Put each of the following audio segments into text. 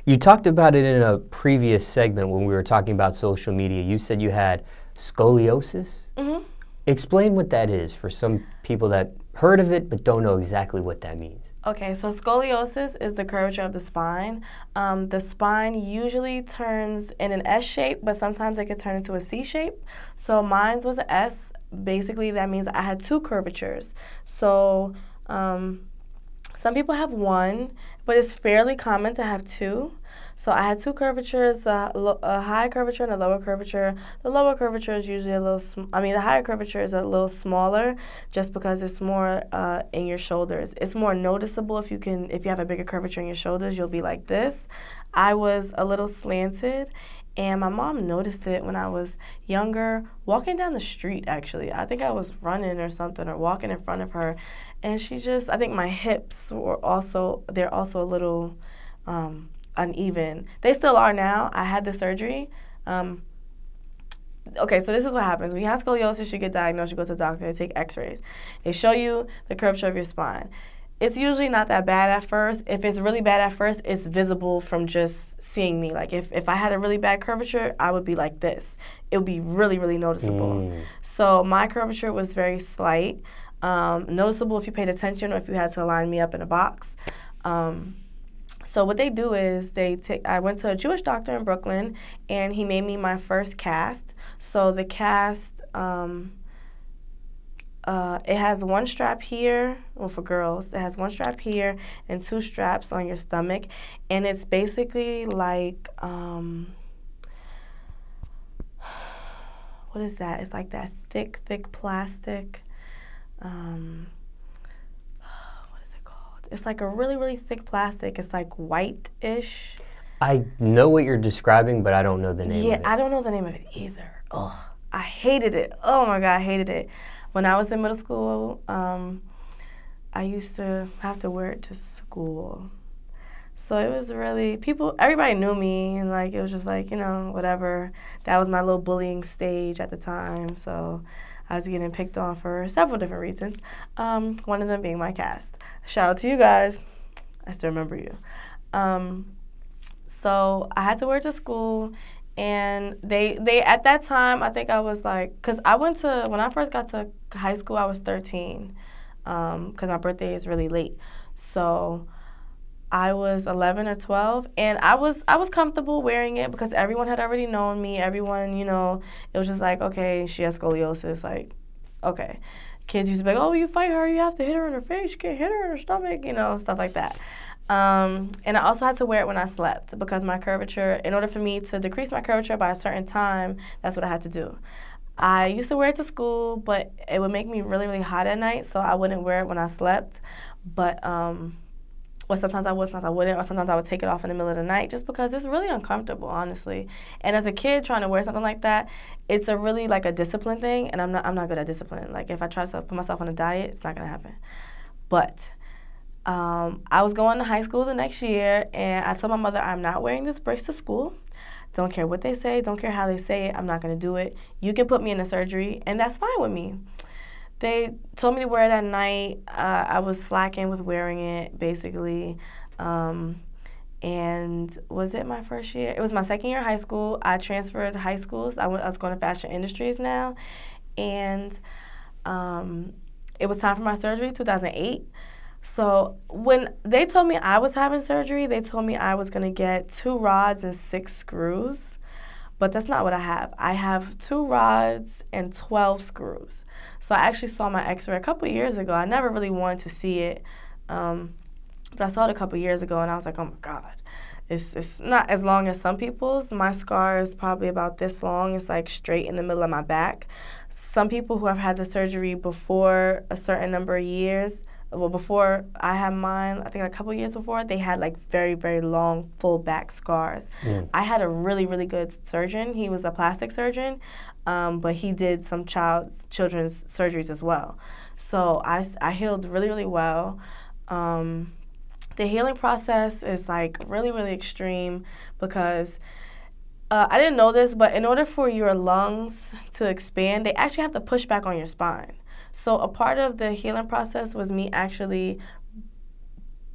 You talked about it in a previous segment when we were talking about social media. You said you had scoliosis? Mm-hmm. Explain what that is for some people that heard of it but don't know exactly what that means. Okay, so scoliosis is the curvature of the spine. The spine usually turns in an S shape, but sometimes it could turn into a C shape. So mine was an S. Basically, that means I had two curvatures. So some people have one, but it's fairly common to have two. So I had two curvatures, a high curvature and a lower curvature. The lower curvature is usually a little, the higher curvature is a little smaller just because it's more in your shoulders. It's more noticeable if you have a bigger curvature in your shoulders, you'll be like this. I was a little slanted, and my mom noticed it when I was younger, walking down the street, actually. I think I was running or something or walking in front of her, and I think my hips they're also a little uneven. They still are now. I had the surgery. Okay, so this is what happens. When you have scoliosis, you get diagnosed, you go to the doctor, they take x-rays. They show you the curvature of your spine. It's usually not that bad at first. If it's really bad at first, it's visible from just seeing me. Like if I had a really bad curvature, I would be like this. It would be really, really noticeable. So my curvature was very slight. Noticeable if you paid attention or if you had to line me up in a box. So what they do is I went to a Jewish doctor in Brooklyn, and he made me my first cast. So the cast, it has one strap here, well, for girls, it has one strap here and two straps on your stomach. And it's basically like, what is that? It's like that thick plastic, it's like a really, really thick plastic. It's like white-ish. I know what you're describing, but I don't know the name of it. Yeah, I don't know the name of it either. Oh, I hated it. Oh, my God, I hated it. When I was in middle school, I used to have to wear it to school. So it was really, everybody knew me, and like it was just like, whatever. That was my little bullying stage at the time. So I was getting picked on for several different reasons, one of them being my cast. Shout out to you guys. I still remember you. So I had to wear it to school, and they at that time, I think I was like, because when I first got to high school, I was 13, because my birthday is really late. So I was 11 or 12, and I was comfortable wearing it because everyone had already known me. Everyone, it was just like, okay, she has scoliosis, like, okay. Kids used to be like, oh, you fight her, you have to hit her in her face, you can't hit her in her stomach, stuff like that. And I also had to wear it when I slept because my curvature, in order for me to decrease my curvature by a certain time, that's what I had to do. I used to wear it to school, but it would make me really, really hot at night, so I wouldn't wear it when I slept. But or sometimes I would, sometimes I wouldn't, or sometimes I would take it off in the middle of the night just because it's really uncomfortable, honestly. And as a kid trying to wear something like that, it's a really like a discipline thing, and I'm not good at discipline. Like if I try to put myself on a diet, it's not gonna happen. But I was going to high school the next year, and I told my mother, I'm not wearing this brace to school. Don't care what they say, don't care how they say it, I'm not gonna do it. You can put me in a surgery, and that's fine with me. They told me to wear it at night. I was slacking with wearing it, basically. And was it my first year? It was my second year of high school. I transferred high schools. I was going to fashion industries now. And it was time for my surgery, 2008. So when they told me I was having surgery, they told me I was going to get 2 rods and 6 screws. But that's not what I have. I have 2 rods and 12 screws. So I actually saw my x-ray a couple years ago. I never really wanted to see it, but I saw it a couple years ago, and I was like, oh my God. It's not as long as some people's. My scar is probably about this long. It's like straight in the middle of my back. Some people who have had the surgery before a certain number of years, well, before I had mine, I think a couple years before, they had like very, very long full back scars. I had a really, really good surgeon. He was a plastic surgeon, but he did some children's surgeries as well. So I healed really, really well. The healing process is like really, really extreme because I didn't know this, but in order for your lungs to expand, they actually have to push back on your spine. So a part of the healing process was me actually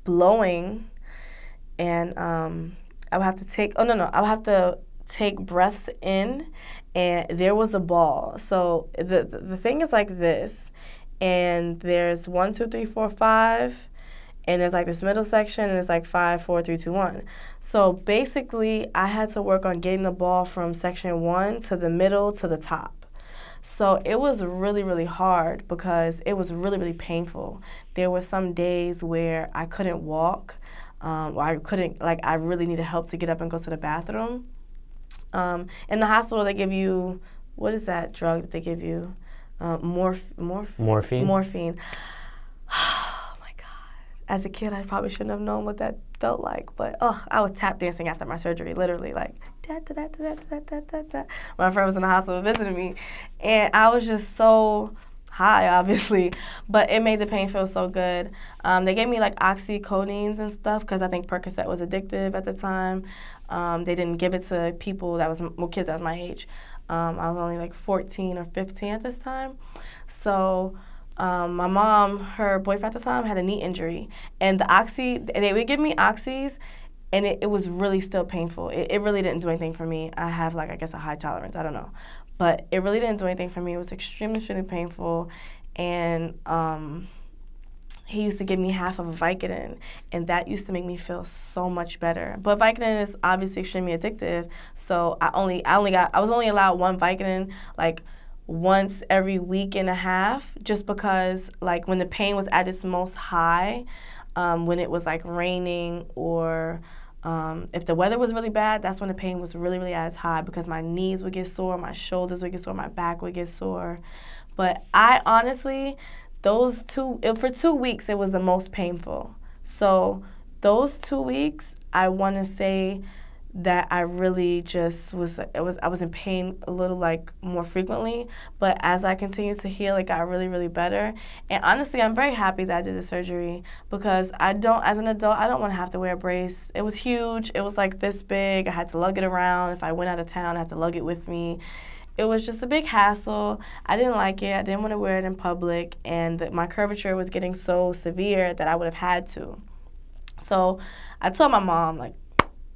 blowing, and I would have to take, I would have to take breaths in, and there was a ball. So the thing is like this, and there's 1, 2, 3, 4, 5, and there's like this middle section, and it's like 5, 4, 3, 2, 1. So basically, I had to work on getting the ball from section 1 to the middle to the top. So it was really, really hard because it was really, really painful. There were some days where I couldn't walk, or I couldn't, like, I really needed help to get up and go to the bathroom. In the hospital, they give you, what is that drug that they give you? Morphine? Morphine. Oh my God. As a kid, I probably shouldn't have known what that felt like, but I was tap dancing after my surgery, literally, like, da da da da da da da da. My friend was in the hospital visiting me, and I was just so high, obviously, but it made the pain feel so good. They gave me like oxycodines and stuff because I think Percocet was addictive at the time. They didn't give it to people that was, well, kids that was my age. I was only like 14 or 15 at this time. So my mom, her boyfriend at the time, had a knee injury, and they would give me oxys, and it was really still painful. It really didn't do anything for me. I have, like, I guess a high tolerance, I don't know. But it really didn't do anything for me. It was extremely, extremely painful, and he used to give me half of a Vicodin, and that used to make me feel so much better. But Vicodin is obviously extremely addictive, so I was only allowed one Vicodin, like, once every week and a half, just because, like, when the pain was at its most high, when it was like raining, or if the weather was really bad, that's when the pain was really, really at its high, because my knees would get sore, my shoulders would get sore, my back would get sore. But I honestly, for 2 weeks, it was the most painful. So those 2 weeks, I want to say that I really just I was in pain a little, like, more frequently, but as I continued to heal, it got really, really better. And honestly, I'm very happy that I did the surgery, because as an adult, I don't want to have to wear a brace. It was huge. It was like this big. I had to lug it around. If I went out of town, I had to lug it with me. It was just a big hassle. I didn't like it. I didn't want to wear it in public, and my curvature was getting so severe that I would have had to. So I told my mom, like,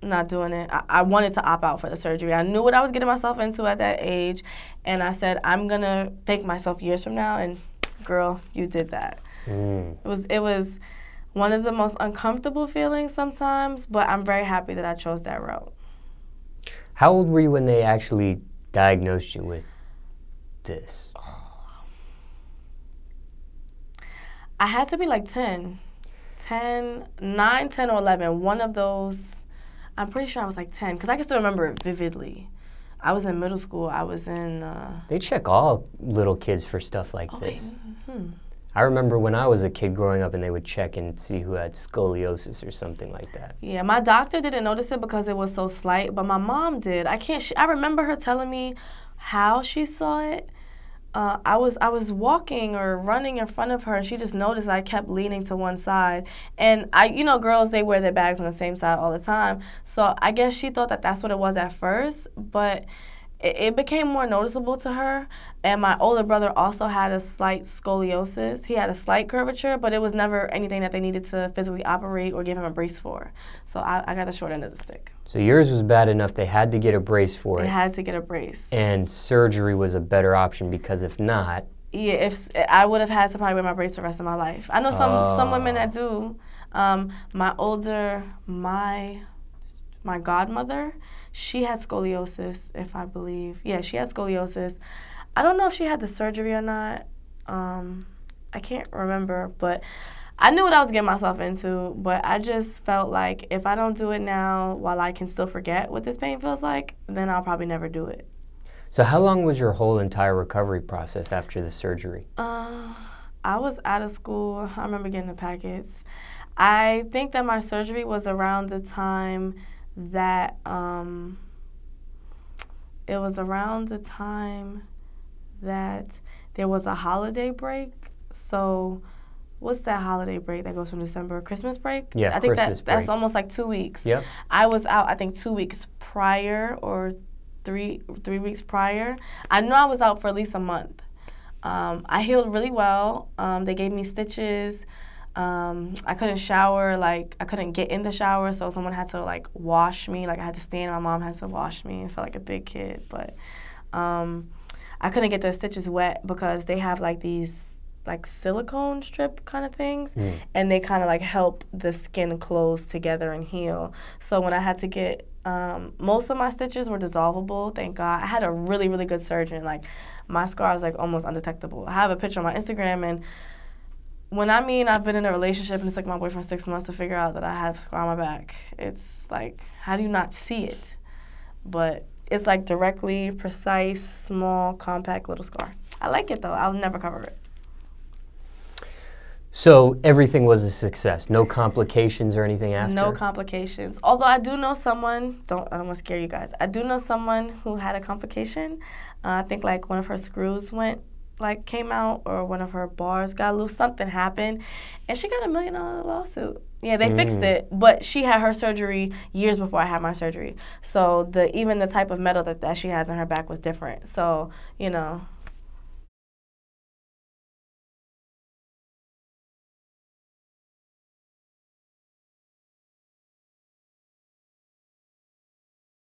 not doing it. I wanted to opt out for the surgery. I knew what I was getting myself into at that age, and I said, I'm going to thank myself years from now, and girl, you did that. It was one of the most uncomfortable feelings sometimes, but I'm very happy that I chose that route. How old were you when they actually diagnosed you with this? I had to be like 9, 10, or 11. One of those. I'm pretty sure I was like 10, because I can still remember it vividly. I was in middle school. I was in... They check all little kids for stuff like this. I remember when I was a kid growing up, and they would check and see who had scoliosis or something like that. Yeah, my doctor didn't notice it because it was so slight, but my mom did. I remember her telling me how she saw it. I was walking or running in front of her, and she just noticed I kept leaning to one side. And girls, they wear their bags on the same side all the time. So I guess she thought that that's what it was at first, but it became more noticeable to her. And my older brother also had a slight scoliosis. He had a slight curvature, but it was never anything that they needed to physically operate or give him a brace for. So I got the short end of the stick. So yours was bad enough they had to get a brace for it. They had to get a brace. And surgery was a better option, because if not... Yeah, if I would have had to probably wear my brace the rest of my life. I know some women that do. My godmother, she had scoliosis, if I believe. Yeah, she had scoliosis. I don't know if she had the surgery or not. I can't remember, but I knew what I was getting myself into, but I just felt like if I don't do it now while I can still forget what this pain feels like, then I'll probably never do it. So how long was your whole entire recovery process after the surgery? I was out of school. I remember getting the packets. I think that my surgery was around the time that there was a holiday break. So what's that holiday break that goes from December? Christmas break? Yeah, I think Christmas break. That's almost like 2 weeks. Yep. I was out, I think, 2 weeks prior, or three weeks prior. I know I was out for at least a month. I healed really well. They gave me stitches. I couldn't shower, like, I couldn't get in the shower, so someone had to, like, wash me. Like, I had to stand, my mom had to wash me. I felt like a big kid, but I couldn't get the stitches wet because they have, like, these, like, silicone strip kind of things, and they kind of, like, help the skin close together and heal. So when I had to get, most of my stitches were dissolvable, thank God. I had a really, really good surgeon. Like, my scar is, like, almost undetectable. I have a picture on my Instagram, and when I mean I've been in a relationship and it's like my boyfriend 6 months to figure out that I have a scar on my back, it's like, how do you not see it? But it's like directly, precise, small, compact little scar. I like it though. I'll never cover it. So everything was a success? No complications or anything after? No complications. Although I do know someone, I don't want to scare you guys. I do know someone who had a complication. I think like one of her screws came out, or one of her bars got loose, something happened, and she got $1 million lawsuit. Yeah, they fixed it, but she had her surgery years before I had my surgery. So even the type of metal that she has in her back was different. So, you know,